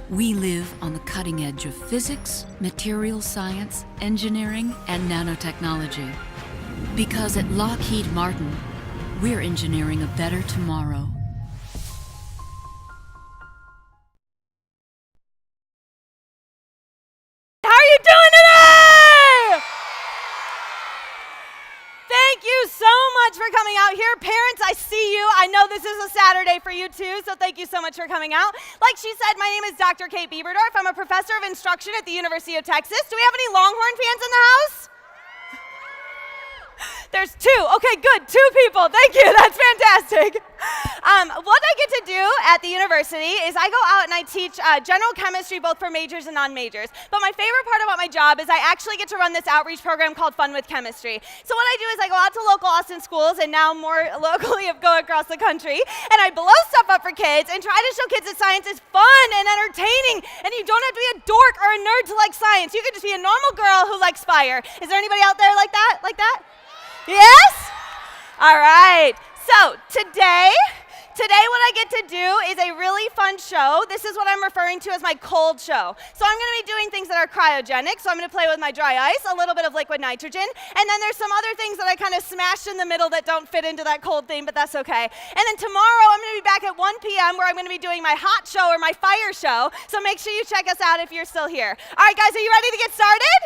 We live on the cutting edge of physics, material science, engineering, and nanotechnology. Because at Lockheed Martin, we're engineering a better tomorrow. How are you doing today? Thank you so much for coming out here. Parents, I see you. I know this is a Saturday for you too, so thank you so much for coming out. Like she said, my name is Dr. Kate Biberdorf. I'm a professor of instruction at the University of Texas. Do we have any Longhorn fans in the house? There's two. Okay, good. Two people. Thank you. That's fantastic. What I get to do at the university is I go out and I teach general chemistry both for majors and non-majors. But my favorite part about my job is I actually get to run this outreach program called Fun with Chemistry. So what I do is I go out to local Austin schools and now more locally go across the country, and I blow stuff up for kids and try to show kids that science is fun and entertaining, and you don't have to be a dork or a nerd to like science. You can just be a normal girl who likes fire. Is there anybody out there like that? Like that? Yes? All right. So today what I get to do is a really fun show. This is what I'm referring to as my cold show. So I'm going to be doing things that are cryogenic. So I'm going to play with my dry ice, a little bit of liquid nitrogen, and then there's some other things that I kind of smashed in the middle that don't fit into that cold theme, but that's okay. And then tomorrow I'm going to be back at 1 p.m. where I'm going to be doing my hot show or my fire show. So make sure you check us out if you're still here. All right, guys, are you ready to get started?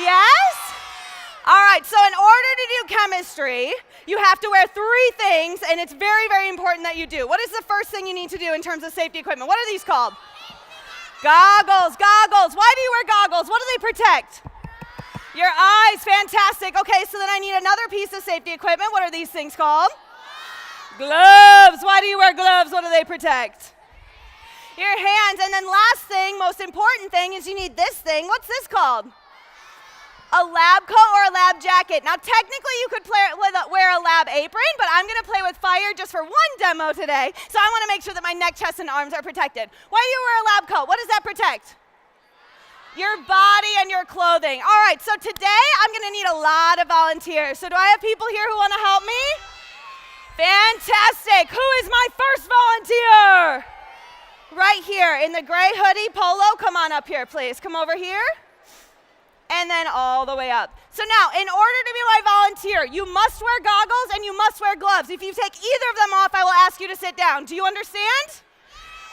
Yes? All right, so in order to do chemistry, you have to wear 3 things, and it's very, very important that you do. What is the first thing you need to do in terms of safety equipment? What are these called? Goggles. Goggles. Why do you wear goggles? What do they protect? Your eyes. Fantastic. Okay, so then I need another piece of safety equipment. What are these things called? Gloves. Why do you wear gloves? What do they protect? Your hands. And then last thing, most important thing, is you need this thing. What's this called? A lab coat or a lab jacket. Now, technically, you could wear a lab apron, but I'm going to play with fire just for one demo today, so I want to make sure that my neck, chest, and arms are protected. Why do you wear a lab coat? What does that protect? Your body and your clothing. All right, so today I'm going to need a lot of volunteers. So do I have people here who want to help me? Fantastic. Who is my first volunteer? Right here in the gray hoodie polo. Come on up here, please. Come over here. And then all the way up. So now, in order to be my volunteer, you must wear goggles and you must wear gloves. If you take either of them off, I will ask you to sit down. Do you understand?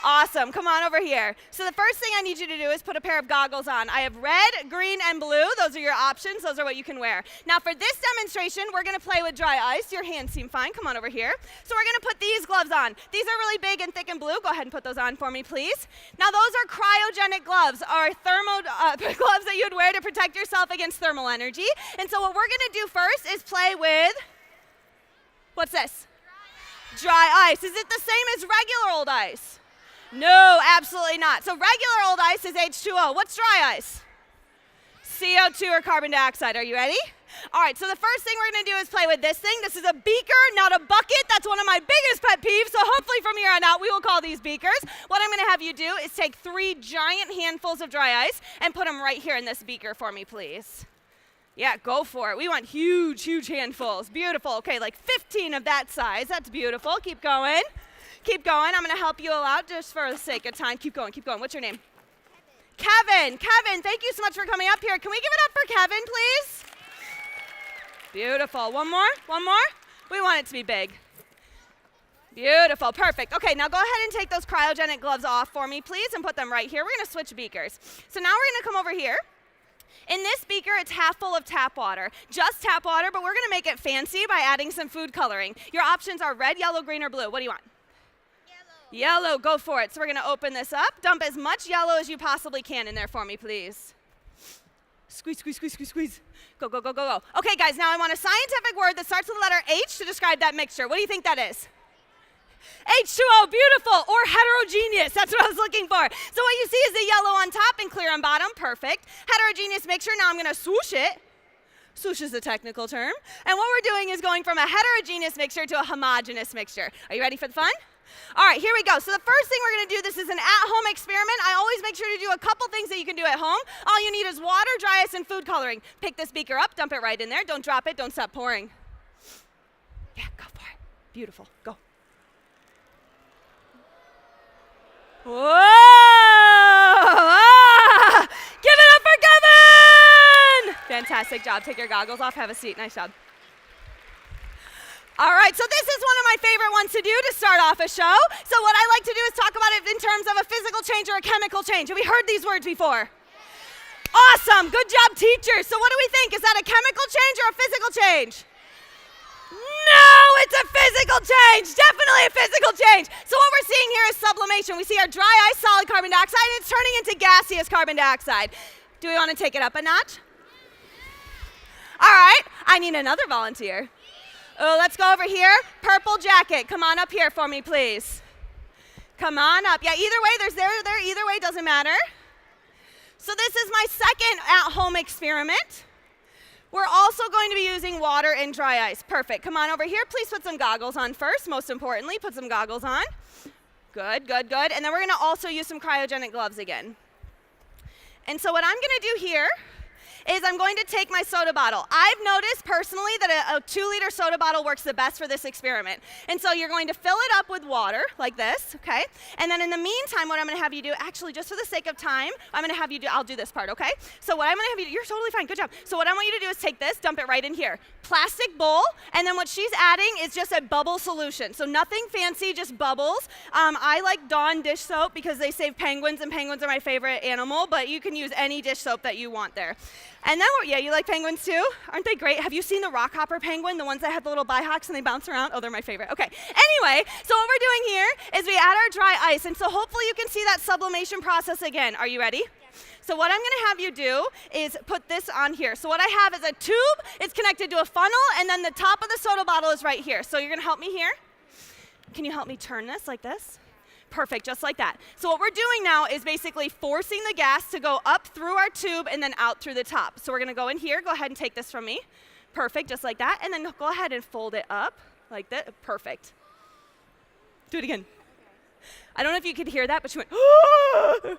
Awesome. Come on over here. So the first thing I need you to do is put a pair of goggles on. I have red, green, and blue. Those are your options. Those are what you can wear. Now for this demonstration, we're going to play with dry ice. Your hands seem fine. Come on over here. So we're going to put these gloves on. These are really big and thick and blue. Go ahead and put those on for me, please. Now those are cryogenic gloves, or gloves that you would wear to protect yourself against thermal energy. And so what we're going to do first is play with, what's this? Dry ice. Is it the same as regular old ice? No, absolutely not. So regular old ice is H2O. What's dry ice? CO2 or carbon dioxide. Are you ready? All right, so the first thing we're going to do is play with this thing. This is a beaker, not a bucket. That's one of my biggest pet peeves, so hopefully from here on out we will call these beakers. What I'm going to have you do is take 3 giant handfuls of dry ice and put them right here in this beaker for me, please. Yeah, go for it. We want huge, huge handfuls. Beautiful. Okay, like 15 of that size. That's beautiful. Keep going. Keep going. I'm going to help you all out just for the sake of time. Keep going. Keep going. What's your name? Kevin. Kevin, thank you so much for coming up here. Can we give it up for Kevin, please? Beautiful. One more? One more? We want it to be big. Beautiful. Perfect. Okay, now go ahead and take those cryogenic gloves off for me, please, and put them right here. We're going to switch beakers. So now we're going to come over here. In this beaker, it's half full of tap water. Just tap water, but we're going to make it fancy by adding some food coloring. Your options are red, yellow, green, or blue. What do you want? Yellow, go for it. So we're going to open this up. Dump as much yellow as you possibly can in there for me, please. Squeeze, squeeze, squeeze, squeeze, squeeze. Go, go, go, go, go. Okay, guys, now I want a scientific word that starts with the letter H to describe that mixture. What do you think that is? H2O, beautiful, or heterogeneous. That's what I was looking for. So what you see is the yellow on top and clear on bottom. Perfect. Heterogeneous mixture. Now I'm going to swoosh it. Swoosh is the technical term. And what we're doing is going from a heterogeneous mixture to a homogeneous mixture. Are you ready for the fun? All right, here we go. So the first thing we're going to do, this is an at-home experiment. I always make sure to do a couple things that you can do at home. All you need is water, dry ice, and food coloring. Pick this beaker up, dump it right in there. Don't drop it. Don't stop pouring. Yeah, go for it. Beautiful. Go. Whoa! Fantastic job. Take your goggles off. Have a seat. Nice job. All right, so this is one of my favorite ones to do to start off a show. So what I like to do is talk about it in terms of a physical change or a chemical change. Have we heard these words before? Awesome. Good job, teachers. So what do we think? Is that a chemical change or a physical change? No, it's a physical change. Definitely a physical change. So what we're seeing here is sublimation. We see our dry ice, solid carbon dioxide, and it's turning into gaseous carbon dioxide. Do we want to take it up a notch? All right, I need another volunteer. Oh, let's go over here. Purple jacket, come on up here for me, please. Come on up. Yeah, either way, there's there, either way, doesn't matter. So this is my second at-home experiment. We're also going to be using water and dry ice. Perfect. Come on over here. Please put some goggles on first. Most importantly, put some goggles on. Good, good, good. And then we're going to also use some cryogenic gloves again. And so what I'm going to do here is I'm going to take my soda bottle. I've noticed personally that a 2-liter soda bottle works the best for this experiment. And so you're going to fill it up with water like this, okay? And then in the meantime, what I'm going to have you do, actually just for the sake of time, I'm going to have you do, I'll do this part, okay? So what I'm going to have you do, you're totally fine, good job. So what I want you to do is take this, dump it right in here. Plastic bowl, and then what she's adding is just a bubble solution. So nothing fancy, just bubbles. I like Dawn dish soap because they save penguins, and penguins are my favorite animal, but you can use any dish soap that you want there. And then, yeah, you like penguins too? Aren't they great? Have you seen the rockhopper penguin, the ones that have the little bihawks and they bounce around? Oh, they're my favorite. Okay, anyway, so what we're doing here is we add our dry ice, and so hopefully you can see that sublimation process again. Are you ready? Yes. So what I'm gonna have you do is put this on here. So what I have is a tube, it's connected to a funnel, and then the top of the soda bottle is right here. So you're gonna help me here? Can you help me turn this like this? Perfect, just like that. So what we're doing now is basically forcing the gas to go up through our tube and then out through the top. So we're gonna go in here, go ahead and take this from me. Perfect, just like that. And then go ahead and fold it up like that. Perfect. Do it again. I don't know if you could hear that, but she went, yes,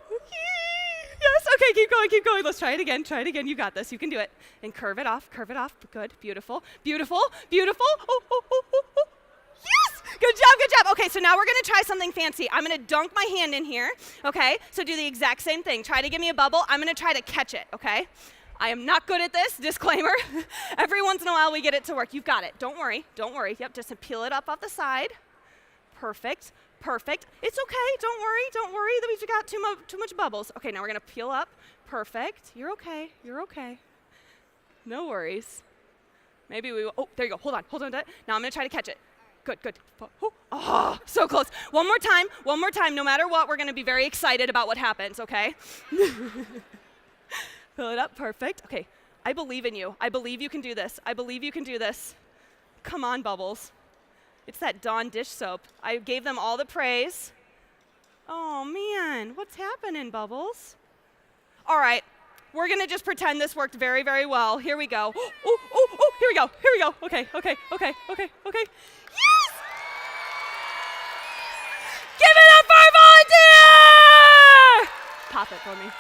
okay, keep going. Let's try it again, you got this, you can do it. And curve it off, good, beautiful. Oh. Yes! Good job. Okay, so now we're gonna try something fancy. I'm gonna dunk my hand in here, okay? So do the exact same thing. Try to give me a bubble. I'm gonna try to catch it, okay? I am not good at this, disclaimer. Every once in a while we get it to work. You've got it, don't worry. Yep, just peel it up off the side. Perfect. It's okay, don't worry that we've got too much bubbles. Okay, now we're gonna peel up. Perfect, you're okay. No worries. Maybe we will, oh, there you go, hold on to it. Now I'm gonna try to catch it. Good. Oh, so close. One more time. No matter what, we're going to be very excited about what happens, okay? Fill it up. Perfect. Okay. I believe in you. I believe you can do this. Come on, Bubbles. It's that Dawn dish soap. I gave them all the praise. Oh, man. What's happening, Bubbles? All right. We're going to just pretend this worked very, very well. Here we go. Oh, here we go. Okay. Yes! Give it up for our volunteer! Pop it for me.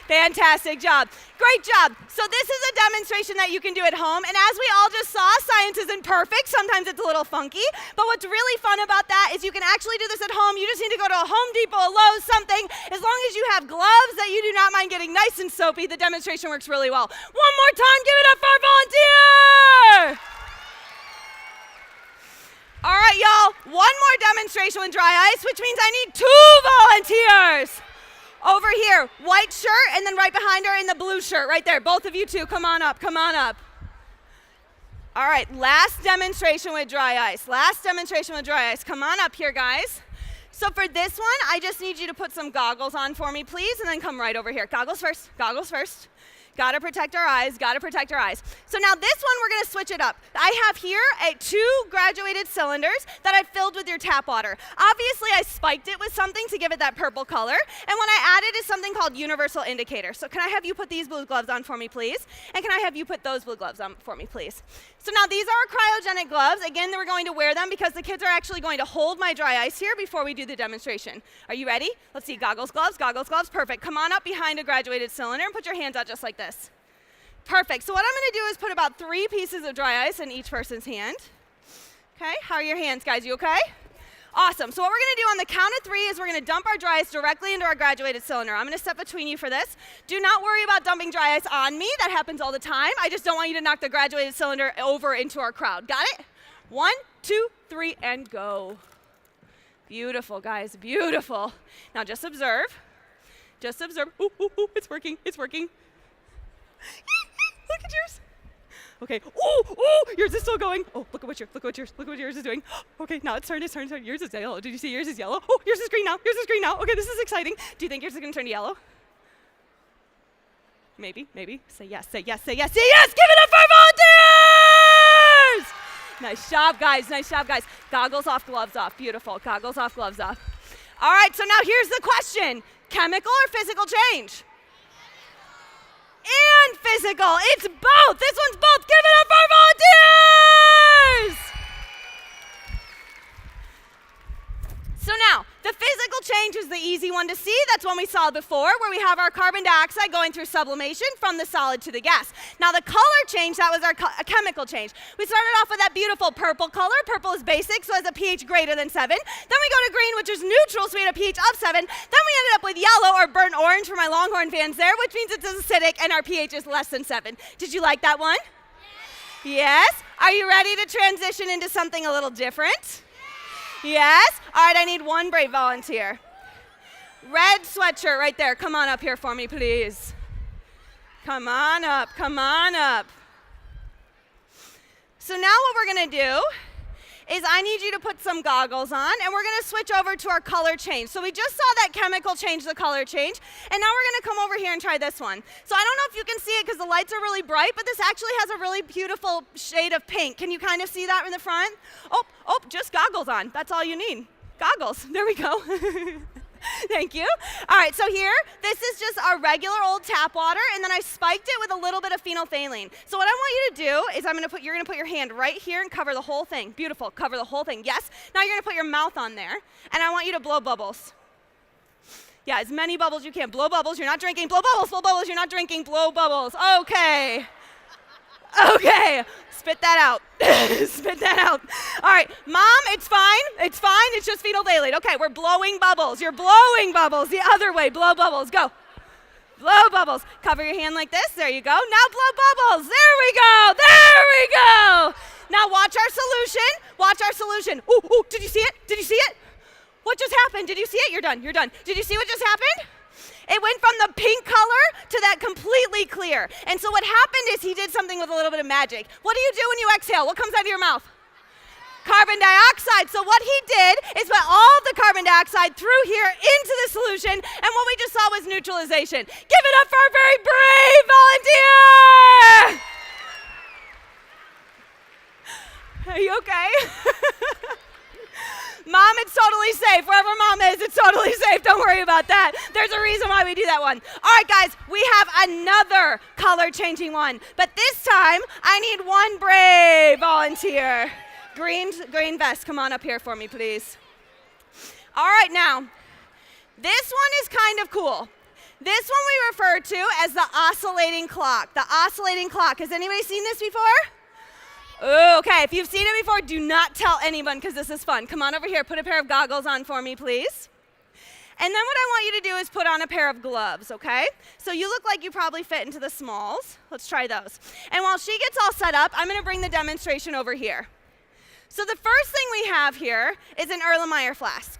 Fantastic job. Great job. So this is a demonstration that you can do at home. And as we all just saw, science isn't perfect. Sometimes it's a little funky. But what's really fun about that is you can actually do this at home. You just need to go to a Home Depot, a Lowe's, something. As long as you have gloves that you do not mind getting nice and soapy, the demonstration works really well. One more time, give it up for our volunteer! All right, y'all, one more demonstration with dry ice, which means I need 2 volunteers. Over here, white shirt, and then right behind her in the blue shirt, right there. Both of you two, come on up. All right, last demonstration with dry ice. Come on up here, guys. So for this one, I just need you to put some goggles on for me, please, and then come right over here. Goggles first. Gotta protect our eyes. So now this one, we're gonna switch it up. I have here 2 graduated cylinders that I've filled with your tap water. Obviously, I spiked it with something to give it that purple color. And what I added is something called universal indicator. So can I have you put these blue gloves on for me, please? And can I have you put those blue gloves on for me, please? So now these are our cryogenic gloves. Again, we're going to wear them because the kids are actually going to hold my dry ice here before we do the demonstration. Are you ready? Let's see, goggles, gloves. Perfect. Come on up behind a graduated cylinder and put your hands out just like this. Perfect. So what I'm going to do is put about 3 pieces of dry ice in each person's hand. Okay, how are your hands, guys? You okay? Awesome. So what we're going to do on the count of 3 is we're going to dump our dry ice directly into our graduated cylinder. I'm going to step between you for this. Do not worry about dumping dry ice on me. That happens all the time. I just don't want you to knock the graduated cylinder over into our crowd. Got it? 1, 2, 3, and go. Beautiful, guys. Beautiful. Now just observe. Just observe. Ooh, ooh, ooh. It's working. It's working. Look at yours. Okay. Oh, yours is still going. Oh, look at yours is doing. Okay, now it's turn. Yours is yellow. Did you see yours is yellow? Oh, yours is green now. Okay, this is exciting. Do you think yours is going to turn to yellow? Maybe. Say yes. Give it up for volunteers! Nice job, guys. Goggles off, gloves off. Beautiful. Goggles off, gloves off. All right, so now here's the question. Chemical or physical change? And physical. It's both. This one's both. Give it up for volunteers! So now, the physical change is the easy one to see. That's one we saw before, where we have our carbon dioxide going through sublimation from the solid to the gas. Now, the color change, that was our chemical change. We started off with that beautiful purple color. Purple is basic, so it has a pH greater than 7. Then we go to green, which is neutral, so we had a pH of 7. Then we ended up with yellow, or burnt orange for my Longhorn fans there, which means it's acidic, and our pH is less than 7. Did you like that one? Yes? Are you ready to transition into something a little different? Yes? All right, I need one brave volunteer. Red sweatshirt right there. Come on up here for me, please. Come on up. So now what we're going to do is I need you to put some goggles on, and we're going to switch over to our color change. So we just saw that chemical change, the color change, and now we're going to come over here and try this one. So I don't know if you can see it because the lights are really bright, but this actually has a really beautiful shade of pink. Can you kind of see that in the front? Oh, just goggles on. That's all you need. Goggles. There we go. Thank you. All right, so here, this is just our regular old tap water, and then I spiked it with a little bit of phenolphthalein. So what I want you to do is you're going to put your hand right here and cover the whole thing. Beautiful. Cover the whole thing. Yes. Now you're going to put your mouth on there, and I want you to blow bubbles. Yeah, as many bubbles you can. Blow bubbles. You're not drinking. Blow bubbles. Blow bubbles. You're not drinking. Blow bubbles. Okay. Spit that out. All right, Mom, it's fine. It's just phenolphthalein. Okay, we're blowing bubbles. You're blowing bubbles. The other way, blow bubbles. Go. Blow bubbles. Cover your hand like this. There you go. Now blow bubbles. There we go. Now watch our solution. Ooh, did you see it? What just happened? Did you see it? You're done. Did you see what just happened? It went from the pink color to that completely clear. And so what happened is he did something with a little bit of magic. What do you do when you exhale? What comes out of your mouth? Carbon dioxide. So what he did is put all of the carbon dioxide through here into the solution, and what we just saw was neutralization. Give it up for our very brave volunteer! Are you okay? Mom, it's totally safe. Wherever Mom is, it's totally safe. Don't worry about that. There's a reason why we do that one. All right, guys, we have another color-changing one. But this time, I need one brave volunteer. Green vest, come on up here for me, please. All right, now, this one is kind of cool. This one we refer to as the oscillating clock. The oscillating clock. Has anybody seen this before? Okay, if you've seen it before, do not tell anyone because this is fun. Come on over here. Put a pair of goggles on for me, please. And then what I want you to do is put on a pair of gloves, okay? So you look like you probably fit into the smalls. Let's try those. And while she gets all set up, I'm going to bring the demonstration over here. So the first thing we have here is an Erlenmeyer Flask.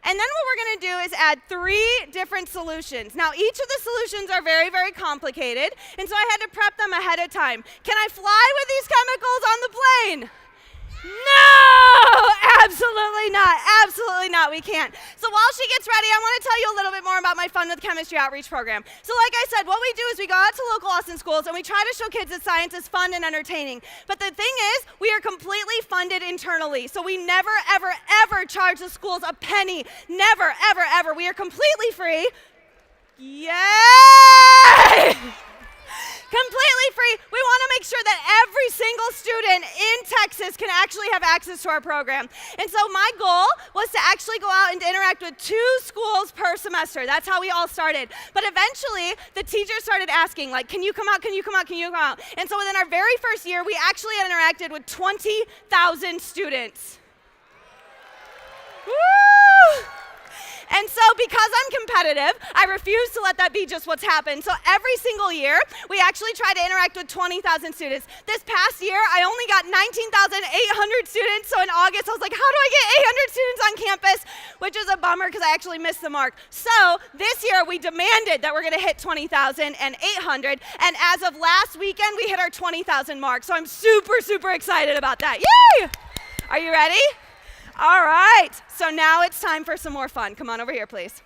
And then what we're going to do is add 3 different solutions. Now, each of the solutions are very, very complicated, and so I had to prep them ahead of time. Can I fly with these chemicals on the plane? No! Absolutely not. We can't. So while she gets ready, I want to tell you a little bit more about my Fun with Chemistry outreach program. So like I said, what we do is we go out to local Austin schools and we try to show kids that science is fun and entertaining. But the thing is, we are completely funded internally. So we never, ever charge the schools a penny. Never, ever. We are completely free. Yay! Completely free. We want to make sure that every single student in Texas can actually have access to our program. And so my goal was to actually go out and interact with 2 schools per semester. That's how we all started. But eventually, the teachers started asking, like, can you come out? And so within our very first year, we actually interacted with 20,000 students. Woo! And so because I'm competitive, I refuse to let that be just what's happened. So every single year, we actually try to interact with 20,000 students. This past year, I only got 19,800 students. So in August, I was like, how do I get 800 students on campus? Which is a bummer because I actually missed the mark. So this year, we demanded that we're going to hit 20,800. And as of last weekend, we hit our 20,000 mark. So I'm super, super excited about that. Yay! Are you ready? All right, so now it's time for some more fun. Come on over here, please.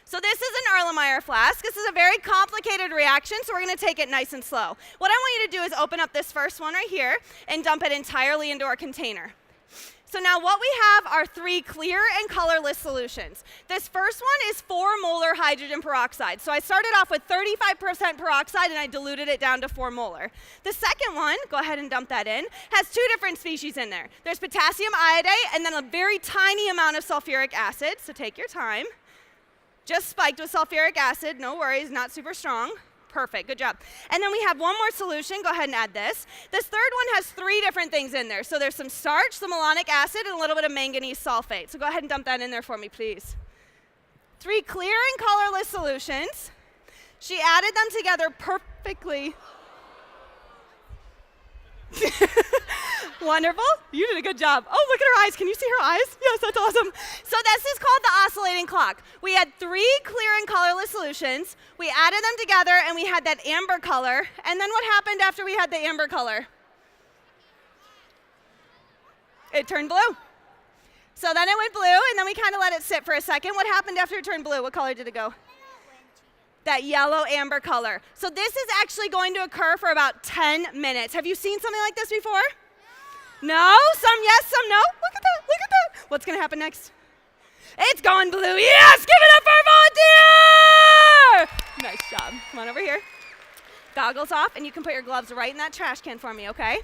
So this is an Erlenmeyer Flask. This is a very complicated reaction, so we're going to take it nice and slow. What I want you to do is open up this first one right here and dump it entirely into our container. So now what we have are 3 clear and colorless solutions. This first one is 4 molar hydrogen peroxide. So I started off with 35% peroxide and I diluted it down to 4 molar. The second one, go ahead and dump that in, has 2 different species in there. There's potassium iodide and then a very tiny amount of sulfuric acid. So take your time. Just spiked with sulfuric acid, no worries, not super strong. Perfect, good job. And then we have one more solution, go ahead and add this. This third one has 3 different things in there. So there's some starch, some malonic acid, and a little bit of manganese sulfate. So go ahead and dump that in there for me, please. 3 clear and colorless solutions. She added them together perfectly. Wonderful. You did a good job. Oh, look at her eyes. Can you see her eyes? Yes, that's awesome. So this is called the oscillating clock. We had 3 clear and colorless solutions. We added them together, and we had that amber color. And then what happened after we had the amber color? It turned blue. So then it went blue, and then we kind of let it sit for a second. What happened after it turned blue? What color did it go? That yellow amber color. So this is actually going to occur for about 10 minutes. Have you seen something like this before? No? Some yes, some no? Look at that, look at that. What's gonna happen next? It's going blue. Yes, give it up for our volunteer! Nice job. Come on over here. Goggles off, and you can put your gloves right in that trash can for me, okay?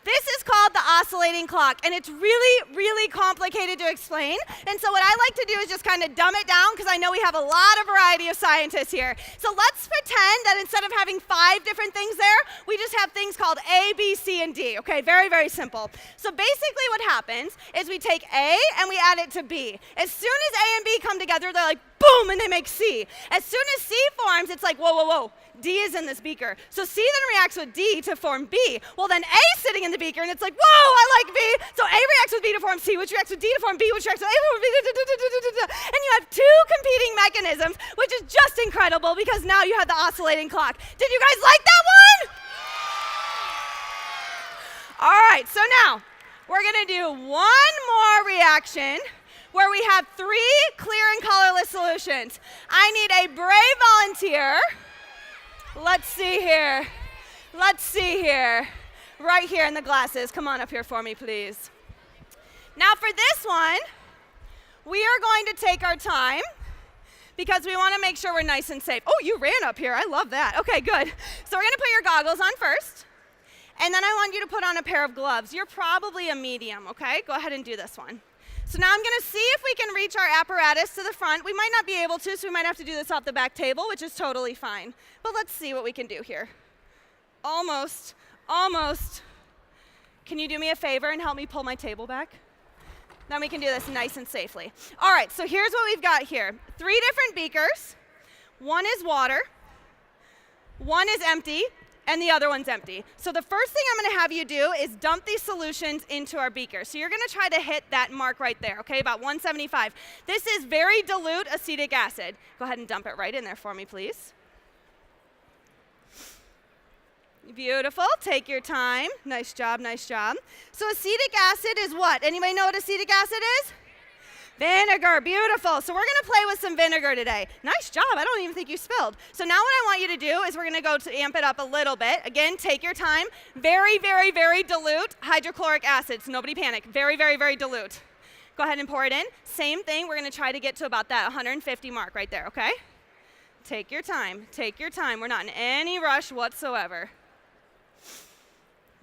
This is called the oscillating clock, and it's really, really complicated to explain. And so what I like to do is just kind of dumb it down because I know we have a lot of variety of scientists here. So let's pretend that instead of having 5 different things there, we just have things called A, B, C, and D. Okay, very, very simple. So basically what happens is we take A and we add it to B. As soon as A and B come together, they're like, boom, and they make C. As soon as C forms, it's like, whoa, whoa, whoa. D is in this beaker. So C then reacts with D to form B. Well, then A's sitting in the beaker, and it's like, whoa, I like B. So A reacts with B to form C, which reacts with D to form B, which reacts with A to form B. And you have 2 competing mechanisms, which is just incredible because now you have the oscillating clock. Did you guys like that one? All right, so now we're going to do one more reaction where we have 3 clear and colorless solutions. I need a brave volunteer. Let's see here. Let's see here. Right here in the glasses. Come on up here for me, please. Now for this one, we are going to take our time because we want to make sure we're nice and safe. Oh, you ran up here. I love that. Okay, good. So we're going to put your goggles on first. And then I want you to put on a pair of gloves. You're probably a medium, okay? Go ahead and do this one. So now I'm going to see if we can reach our apparatus to the front. We might not be able to, so we might have to do this off the back table, which is totally fine. But let's see what we can do here. Almost, almost. Can you do me a favor and help me pull my table back? Then we can do this nice and safely. All right, so here's what we've got here. 3 different beakers. One is water. One is empty. And the other one's empty. So the first thing I'm going to have you do is dump these solutions into our beaker. So you're going to try to hit that mark right there, okay, about 175. This is very dilute acetic acid. Go ahead and dump it right in there for me, please. Beautiful. Take your time. Nice job, nice job. So acetic acid is what? Anybody know what acetic acid is? Vinegar, beautiful. So we're going to play with some vinegar today. Nice job. I don't even think you spilled. So now what I want you to do is we're going to go to amp it up a little bit. Again, take your time. Very, very, very dilute hydrochloric acid. So nobody panic. Very, very, very dilute. Go ahead and pour it in. Same thing. We're going to try to get to about that 150 mark right there, okay? Take your time. Take your time. We're not in any rush whatsoever.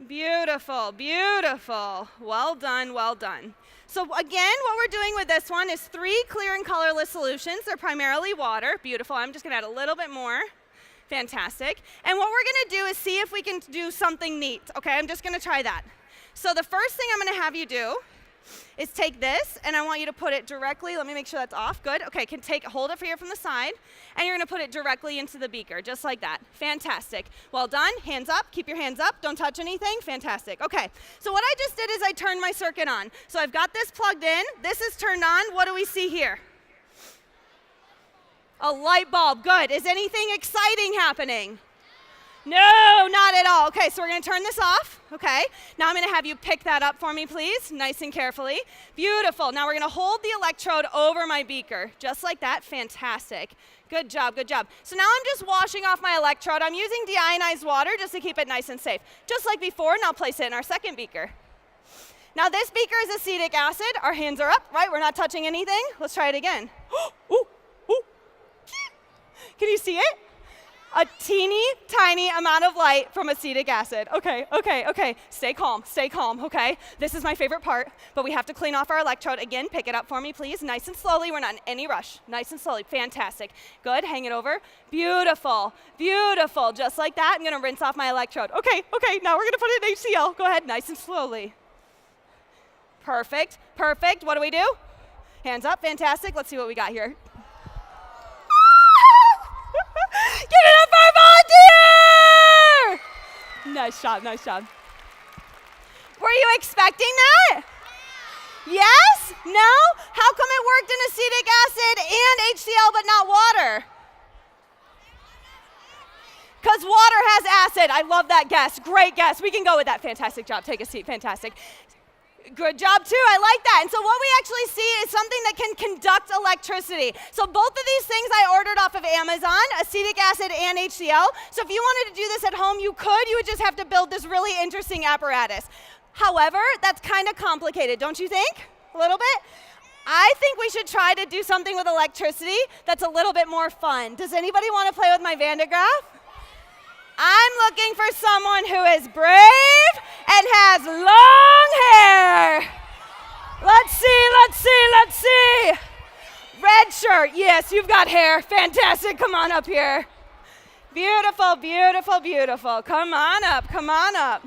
Beautiful, beautiful. Well done, well done. So again, what we're doing with this one is 3 clear and colorless solutions. They're primarily water. Beautiful. I'm just going to add a little bit more. Fantastic. And what we're going to do is see if we can do something neat. Okay, I'm just going to try that. So the first thing I'm going to have you do is take this, and I want you to put it directly. Let me make sure that's off. Good. Okay, hold it for here from the side, and you're going to put it directly into the beaker, just like that. Fantastic. Well done. Hands up. Keep your hands up. Don't touch anything. Fantastic. Okay, so what I just did is I turned my circuit on. So I've got this plugged in. This is turned on. What do we see here? A light bulb. Good. Is anything exciting happening? No, not at all. Okay, so we're going to turn this off. Okay, now I'm going to have you pick that up for me, please, nice and carefully. Beautiful. Now we're going to hold the electrode over my beaker, just like that. Fantastic. Good job, good job. So now I'm just washing off my electrode. I'm using deionized water just to keep it nice and safe. Just like before, now place it in our second beaker. Now this beaker is acetic acid. Our hands are up, right? We're not touching anything. Let's try it again. Ooh, ooh. Can you see it? A teeny tiny amount of light from acetic acid. Okay, okay, okay. Stay calm, okay? This is my favorite part, but we have to clean off our electrode. Again, pick it up for me, please. Nice and slowly. We're not in any rush. Nice and slowly. Fantastic. Good. Hang it over. Beautiful. Beautiful. Just like that. I'm going to rinse off my electrode. Okay, okay. Now we're going to put it in HCl. Go ahead. Nice and slowly. Perfect. Perfect. What do? Hands up. Fantastic. Let's see what we got here. Give it up for our volunteer! Nice job, nice job. Were you expecting that? Yes? No? How come it worked in acetic acid and HCl but not water? Because water has acid. I love that guess. Great guess. We can go with that. Fantastic job. Take a seat. Fantastic. Good job, too. I like that. And so what we actually see is something that can conduct electricity. So both of these things I ordered off of Amazon, acetic acid and HCl. So if you wanted to do this at home, you could. You would just have to build this really interesting apparatus. However, that's kind of complicated, don't you think? A little bit? I think we should try to do something with electricity that's a little bit more fun. Does anybody want to play with my Vandegraaff? I'm looking for someone who is brave and has long hair. Let's see. Red shirt. Yes, you've got hair. Fantastic. Come on up here. Beautiful, beautiful, beautiful. Come on up.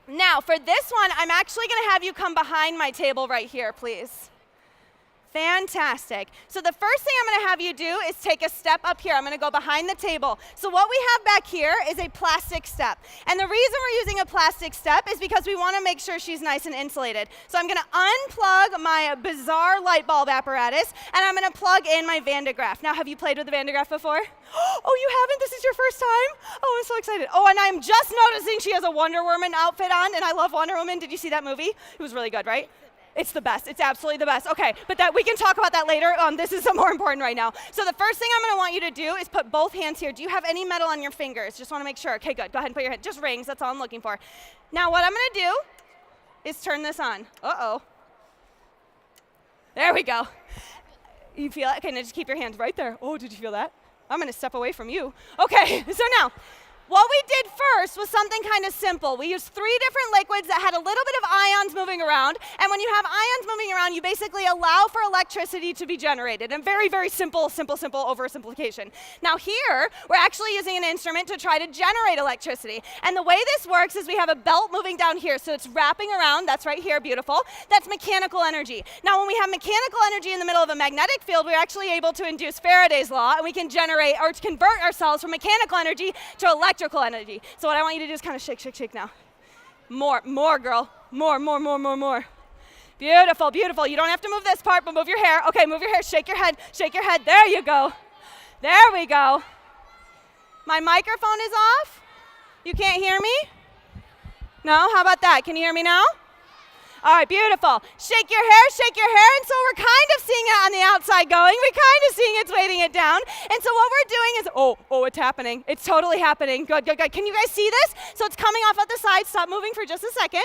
Now, for this one, I'm actually going to have you come behind my table right here, please. Fantastic. So the first thing I'm going to have you do is take a step up here. I'm going to go behind the table. So what we have back here is a plastic step. And the reason we're using a plastic step is because we want to make sure she's nice and insulated. So I'm going to unplug my bizarre light bulb apparatus, and I'm going to plug in my Vandegraaff. Now, have you played with the Vandegraaff before? Oh, you haven't? This is your first time? Oh, I'm so excited. Oh, and I'm just noticing she has a Wonder Woman outfit on, and I love Wonder Woman. Did you see that movie? It was really good, right? It's the best. It's absolutely the best. Okay, but we can talk about that later. This is more important right now. So the first thing I'm going to want you to do is put both hands here. Do you have any metal on your fingers? Just want to make sure. Okay, good. Go ahead and put your hand. Just rings. That's all I'm looking for. Now what I'm going to do is turn this on. Uh-oh. There we go. You feel it? Okay, now just keep your hands right there. Oh, did you feel that? I'm going to step away from you. Okay, so now, what we did first was something kind of simple. We used 3 different liquids that had a little bit of ions moving around, and when you have ions moving around, you basically allow for electricity to be generated. And very, very simple oversimplification. Now here, we're actually using an instrument to try to generate electricity. And the way this works is we have a belt moving down here, so it's wrapping around. That's right here, beautiful. That's mechanical energy. Now when we have mechanical energy in the middle of a magnetic field, we're actually able to induce Faraday's law, and we can generate or convert ourselves from mechanical energy to electrical energy. So what I want you to do is kind of shake now. More, girl. More. Beautiful, beautiful. You don't have to move this part, but move your hair. Okay, move your hair. Shake your head. There you go. There we go. My microphone is off. You can't hear me? No? How about that? Can you hear me now? All right, beautiful. Shake your hair. And so we're kind of seeing it on the outside going. We're kind of seeing it's weighting it down. And so what we're doing is, oh, it's happening. It's totally happening. Good. Can you guys see this? So it's coming off at the side. Stop moving for just a second.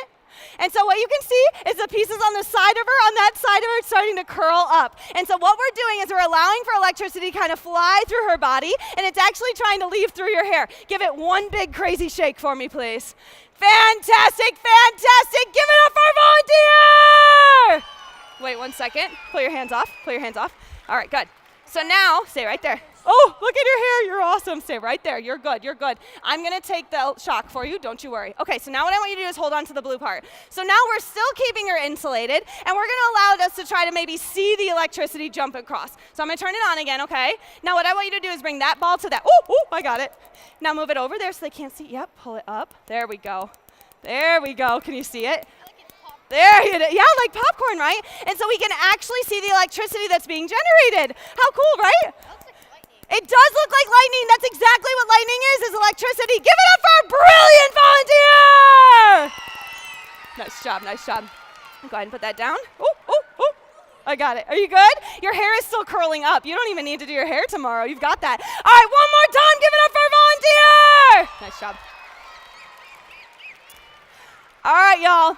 And so what you can see is the pieces on the side of her, on that side of her, starting to curl up. And so what we're doing is we're allowing for electricity to kind of fly through her body, and it's actually trying to leave through your hair. Give it one big crazy shake for me, please. Fantastic. Give it up for our volunteer! Wait 1 second. Pull your hands off. All right, good. So now, stay right there. Oh, look at your hair. You're awesome. Stay right there. You're good. You're good. I'm going to take the shock for you. Don't you worry. Okay, so now what I want you to do is hold on to the blue part. So now we're still keeping her insulated, and we're going to allow us to try to maybe see the electricity jump across. So I'm going to turn it on again, okay? Now what I want you to do is bring that ball to that. Oh, I got it. Now move it over there so they can't see. Yep, pull it up. There we go. There we go. Can you see it? There you go. Yeah, like popcorn, right? And so we can actually see the electricity that's being generated. How cool, right? It does look like lightning. That's exactly what lightning is electricity. Give it up for a brilliant volunteer! Nice job, nice job. Go ahead and put that down. Oh, I got it. Are you good? Your hair is still curling up. You don't even need to do your hair tomorrow. You've got that. All right, one more time. Give it up for a volunteer! Nice job. All right, y'all.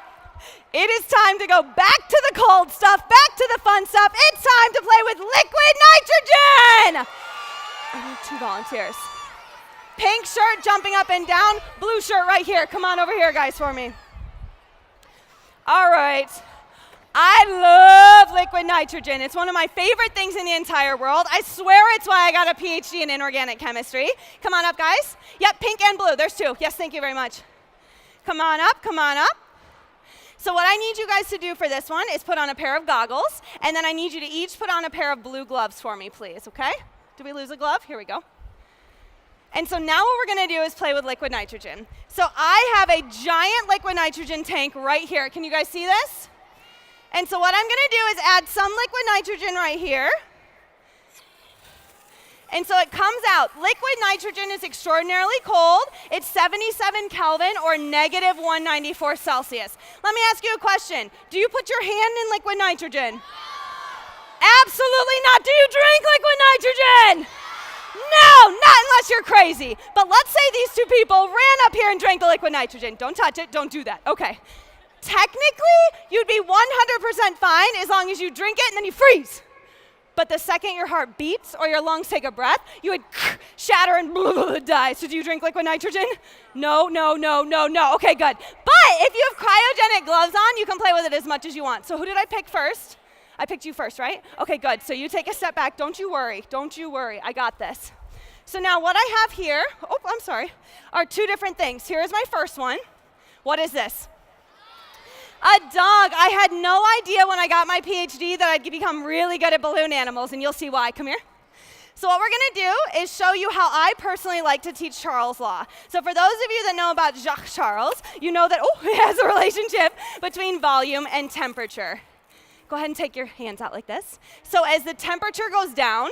It is time to go back to the cold stuff, back to the fun stuff. It's time to play with liquid nitrogen! I need 2 volunteers. Pink shirt jumping up and down, blue shirt right here. Come on over here, guys, for me. All right. I love liquid nitrogen. It's one of my favorite things in the entire world. I swear it's why I got a Ph.D. in inorganic chemistry. Come on up, guys. Yep, pink and blue. There's 2. Yes, thank you very much. Come on up, come on up. So what I need you guys to do for this one is put on a pair of goggles, and then I need you to each put on a pair of blue gloves for me, please, okay? Did we lose a glove? Here we go. And so now what we're going to do is play with liquid nitrogen. So I have a giant liquid nitrogen tank right here. Can you guys see this? And so what I'm going to do is add some liquid nitrogen right here. And so it comes out. Liquid nitrogen is extraordinarily cold. It's 77 Kelvin or negative 194 Celsius. Let me ask you a question. Do you put your hand in liquid nitrogen? Absolutely not. Do you drink liquid nitrogen? No, not unless you're crazy. But let's say these 2 people ran up here and drank the liquid nitrogen. Don't touch it. Don't do that. Okay. Technically, you'd be 100% fine as long as you drink it and then you freeze. But the second your heart beats or your lungs take a breath, you would shatter and die. So do you drink liquid nitrogen? No. Okay, good. But if you have cryogenic gloves on, you can play with it as much as you want. So who did I pick first? I picked you first, right? Okay, good. So you take a step back. Don't you worry. Don't you worry. I got this. So now what I have here, are 2 different things. Here is my first one. What is this? A dog. I had no idea when I got my Ph.D. that I'd become really good at balloon animals, and you'll see why. Come here. So what we're going to do is show you how I personally like to teach Charles' law. So for those of you that know about Jacques Charles, you know that it has a relationship between volume and temperature. Go ahead and take your hands out like this. So as the temperature goes down,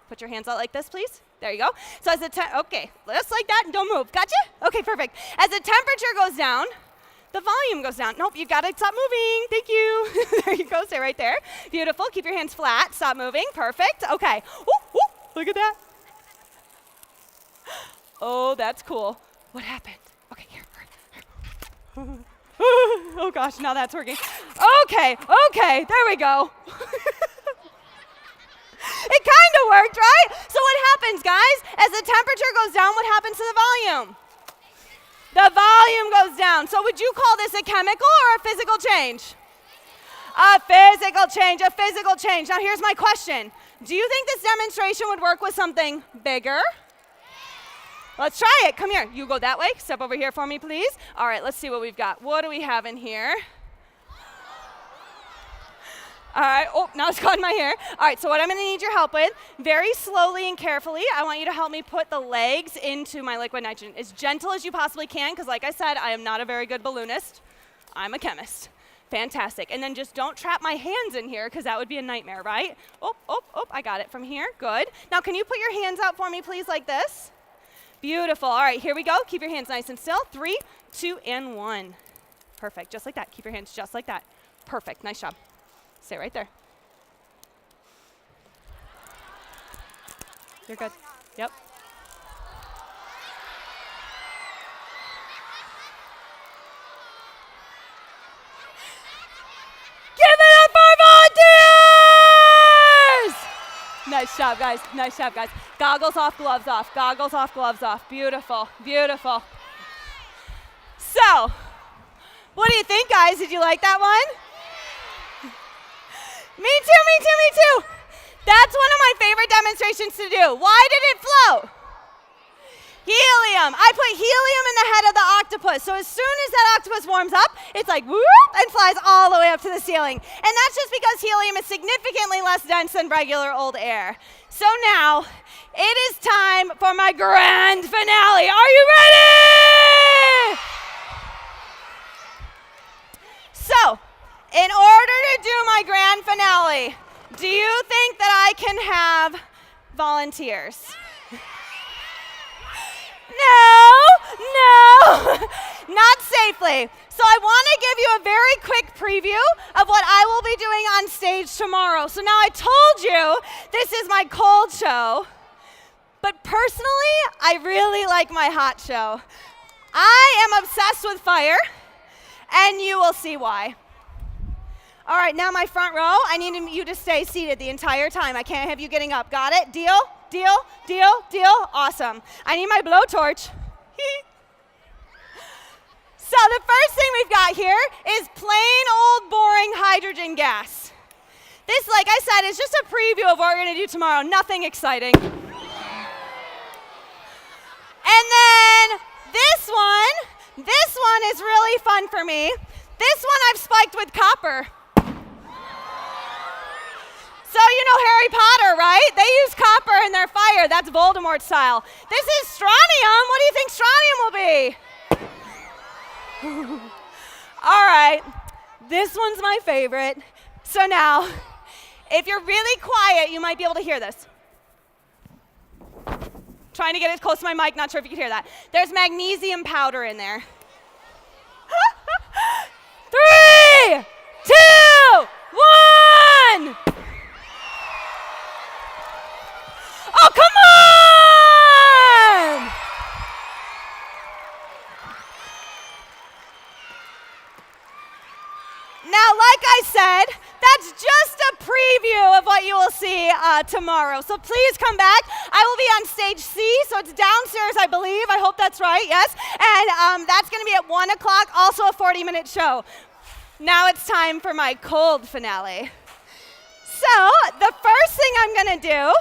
put your hands out like this, please. There you go. So as the okay, just like that, and don't move. Gotcha? Okay, perfect. As the temperature goes down, the volume goes down. Nope, you gotta stop moving. Thank you. There you go, stay right there. Beautiful, keep your hands flat, stop moving, perfect. Okay, look at that. Oh, that's cool. What happened? Okay, here. Oh gosh, now that's working. Okay, there we go. It kind of worked, right? So what happens, guys? As the temperature goes down, what happens to the volume? The volume goes down. So would you call this a chemical or a physical change? A physical change. Now here's my question. Do you think this demonstration would work with something bigger? Let's try it. Come here. You go that way. Step over here for me, please. All right, let's see what we've got. What do we have in here? All right. Oh, now it's caught in my hair. All right, so what I'm going to need your help with, very slowly and carefully, I want you to help me put the legs into my liquid nitrogen as gentle as you possibly can, because like I said, I am not a very good balloonist. I'm a chemist. Fantastic. And then just don't trap my hands in here, because that would be a nightmare, right? Oh, I got it from here. Good. Now, can you put your hands out for me, please, like this? Beautiful. All right, here we go. Keep your hands nice and still. 3, 2, and 1. Perfect. Just like that. Keep your hands just like that. Perfect. Nice job. Stay right there. You're good. Yep. Give it up for volunteers! Nice job, guys. Nice job, guys. Goggles off, gloves off. Goggles off, gloves off. Beautiful. Beautiful. So, what do you think, guys? Did you like that one? Me too. That's one of my favorite demonstrations to do. Why did it float? Helium. I put helium in the head of the octopus. So as soon as that octopus warms up, it's like whoop and flies all the way up to the ceiling. And that's just because helium is significantly less dense than regular old air. So now it is time for my grand finale. Are you ready? So, in order to do my grand finale, do you think that I can have volunteers? No, not safely. So I want to give you a very quick preview of what I will be doing on stage tomorrow. So now I told you this is my cold show, but personally, I really like my hot show. I am obsessed with fire, and you will see why. All right, now my front row, I need you to stay seated the entire time. I can't have you getting up. Got it? Deal? Deal? Deal? Deal? Awesome. I need my blowtorch. So the first thing we've got here is plain old boring hydrogen gas. This, like I said, is just a preview of what we're going to do tomorrow. Nothing exciting. And then this one is really fun for me. This one I've spiked with copper. So you know Harry Potter, right? They use copper in their fire. That's Voldemort style. This is strontium. What do you think strontium will be? All right. This one's my favorite. So now, if you're really quiet, you might be able to hear this. Trying to get it close to my mic. Not sure if you can hear that. There's magnesium powder in there. 3, 2, 1. Oh, come on! Now, like I said, that's just a preview of what you will see tomorrow. So please come back. I will be on stage C, so it's downstairs, I believe. I hope that's right, yes. And that's going to be at 1 o'clock, also a 40-minute show. Now it's time for my cold finale. So the first thing I'm going to do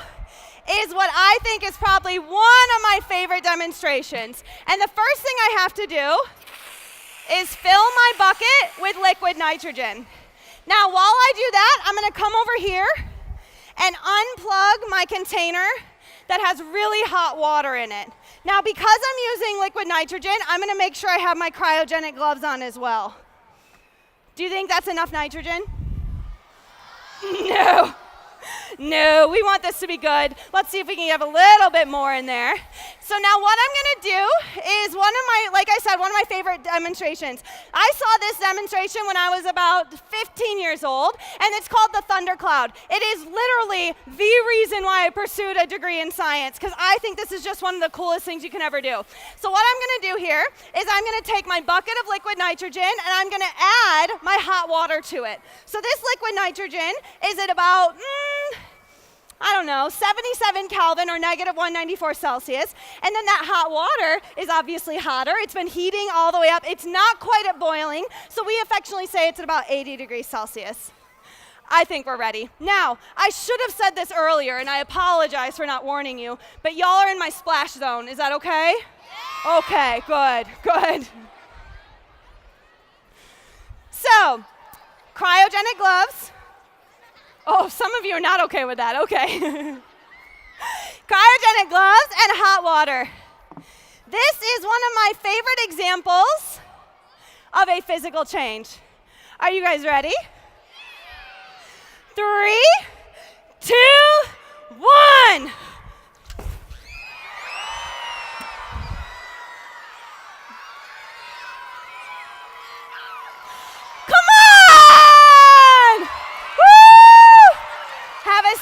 is what I think is probably one of my favorite demonstrations. And the first thing I have to do is fill my bucket with liquid nitrogen. Now, while I do that, I'm going to come over here and unplug my container that has really hot water in it. Now, because I'm using liquid nitrogen, I'm going to make sure I have my cryogenic gloves on as well. Do you think that's enough nitrogen? No. No, we want this to be good. Let's see if we can have a little bit more in there. So now what I'm going to do is one of my favorite demonstrations. I saw this demonstration when I was about 15 years old, and it's called the Thundercloud. It is literally the reason why I pursued a degree in science, because I think this is just one of the coolest things you can ever do. So what I'm going to do here is I'm going to take my bucket of liquid nitrogen, and I'm going to add my hot water to it. So this liquid nitrogen is at about, 77 Kelvin or negative 194 Celsius. And then that hot water is obviously hotter. It's been heating all the way up. It's not quite at boiling, so we affectionately say it's at about 80 degrees Celsius. I think we're ready. Now, I should have said this earlier, and I apologize for not warning you, but y'all are in my splash zone. Is that okay? Yeah. Okay, good. So, cryogenic gloves. Oh, some of you are not okay with that. Okay. Cryogenic gloves and hot water. This is one of my favorite examples of a physical change. Are you guys ready? 3, 2, 1.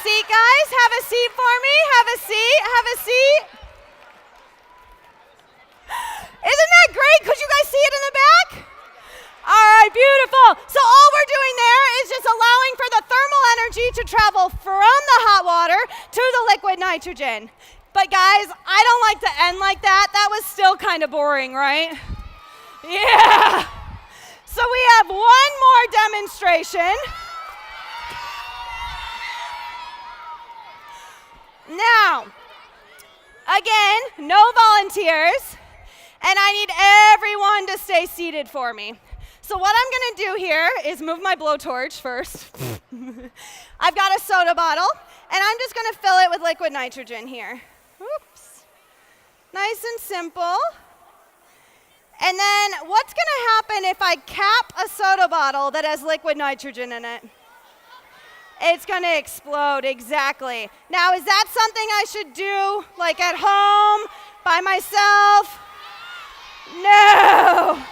Seat, guys. Have a seat for me. Have a seat. Isn't that great? Could you guys see it in the back? All right, beautiful. So all we're doing there is just allowing for the thermal energy to travel from the hot water to the liquid nitrogen. But guys, I don't like to end like that. That was still kind of boring, right? Yeah. So we have one more demonstration. Again, no volunteers, and I need everyone to stay seated for me. So what I'm going to do here is move my blowtorch first. I've got a soda bottle, and I'm just going to fill it with liquid nitrogen here. Oops. Nice and simple. And then what's going to happen if I cap a soda bottle that has liquid nitrogen in it? It's going to explode, exactly. Now, is that something I should do, like at home, by myself? No.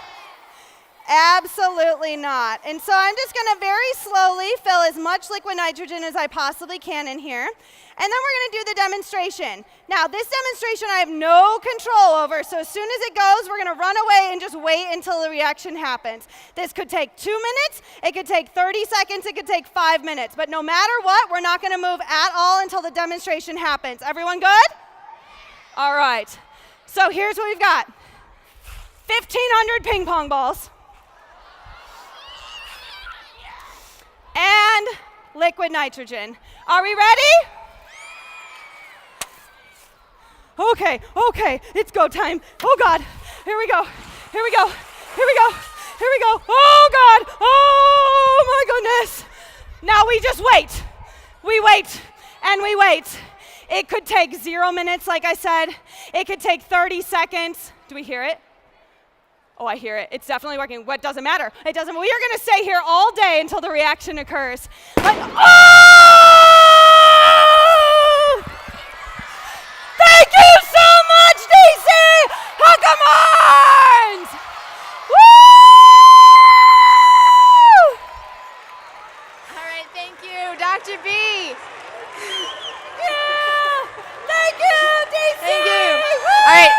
Absolutely not. And so I'm just going to very slowly fill as much liquid nitrogen as I possibly can in here. And then we're going to do the demonstration. Now, this demonstration I have no control over, so as soon as it goes, we're going to run away and just wait until the reaction happens. This could take 2 minutes, it could take 30 seconds, it could take 5 minutes. But no matter what, we're not going to move at all until the demonstration happens. Everyone good? All right. So here's what we've got. 1,500 ping pong balls. And liquid nitrogen. Are we ready? Okay, it's go time. Oh God, here we go. Oh God, oh my goodness. Now we just wait. We wait, and we wait. It could take 0 minutes, like I said. It could take 30 seconds. Do we hear it? Oh, I hear it. It's definitely working. What doesn't matter? It doesn't. We are going to stay here all day until the reaction occurs. Oh! Thank you so much, DC! Huckamorns! Woo! All right, thank you, Dr. B. Yeah! Thank you, DC! Thank you. Woo! All right.